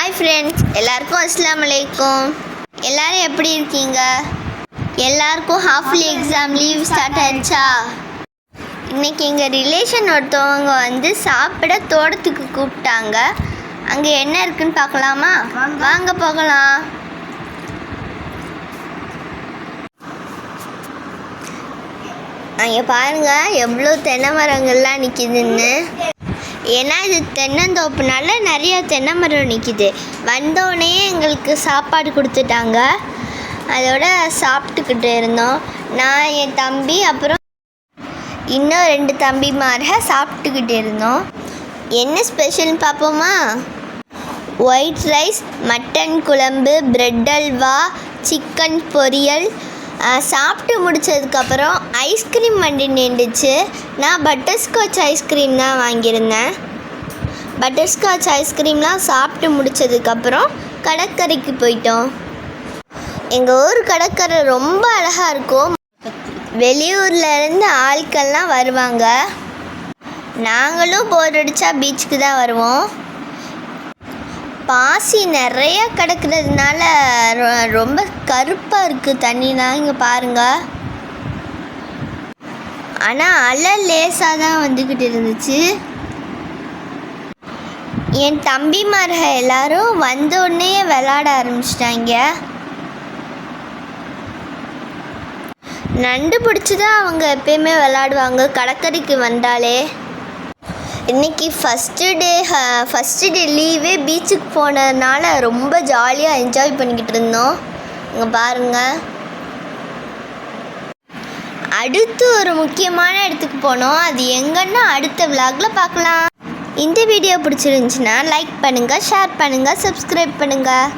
Hi friends, எல்லாருக்கும் அஸ்ஸலாமு அலைக்கும். எல்லோரும் எப்படி இருக்கீங்க? எல்லாருக்கும் ஹாஃப்லி எக்ஸாம் லீவ் ஸ்டார்ட் ஆயிடுச்சா? இன்றைக்கி எங்கள் ரிலேஷன் ஒருத்தவங்க வந்து சாப்பிட தோட்டத்துக்கு கூப்பிட்டாங்க. அங்கே என்ன இருக்குன்னு பார்க்கலாமா? வாங்க போகலாம். அங்கே பாருங்கள் எவ்வளோ தென்னை மரங்கள்லாம் நிற்கிதுன்னு. ஏன்னா இது தென்னந்தோப்புனால நிறைய தென்னை மரம் நிற்கிது. வந்தோடனே எங்களுக்கு சாப்பாடு கொடுத்துட்டாங்க. அதோட சாப்பிட்டுக்கிட்டு இருந்தோம். நான், என் தம்பி, அப்புறம் இன்னும் 2 தம்பிமார சாப்பிட்டுக்கிட்டு இருந்தோம். என்ன ஸ்பெஷல்னு பார்ப்போமா? ஒயிட் ரைஸ், மட்டன் குழம்பு, பிரெட் அல்வா, சிக்கன் பொரியல். சாப்பிட்டு முடித்ததுக்கப்புறம் ஐஸ்கிரீம் வண்டி நின்றுச்சு. நான் பட்டர்ஸ்காட்ச் ஐஸ்கிரீம் தான் வாங்கியிருந்தேன். பட்டர்ஸ்காட்ச் ஐஸ்கிரீம்லாம் சாப்பிட்டு முடித்ததுக்கப்புறம் கடற்கரைக்கு போயிட்டோம். எங்கள் ஊர் கடற்கரை ரொம்ப அழகாக இருக்கும். வெளியூர்லேருந்து ஆட்கள்லாம் வருவாங்க. நாங்களும் போர் அடித்தா பீச்சுக்கு தான் வருவோம். பாசி நிறைய கிடக்கிறதுனால ரொம்ப கருப்பாக இருக்குது தண்ணிலாம். இங்கே பாருங்கள். ஆனால் அலை லேசாக தான் வந்துக்கிட்டு இருந்துச்சு. என் தம்பிமார்க எல்லாரும் வந்தோடனே விளாட ஆரம்பிச்சிட்டாங்க. நண்டு பிடிச்சி தான் அவங்க எப்பயுமே விளாடுவாங்க கடற்கரைக்கு வந்தாலே. இன்றைக்கி ஃபஸ்ட்டு டே லீவே பீச்சுக்கு போனதுனால ரொம்ப ஜாலியாக என்ஜாய் பண்ணிக்கிட்டு இருந்தோம். இங்கே பாருங்கள். அடுத்து ஒரு முக்கியமான இடத்துக்கு போனோம். அது எங்கன்னா அடுத்த விலாகில் பார்க்கலாம். இந்த வீடியோ பிடிச்சிருந்துச்சின்னா லைக் பண்ணுங்கள், ஷேர் பண்ணுங்கள், சப்ஸ்கிரைப் பண்ணுங்கள்.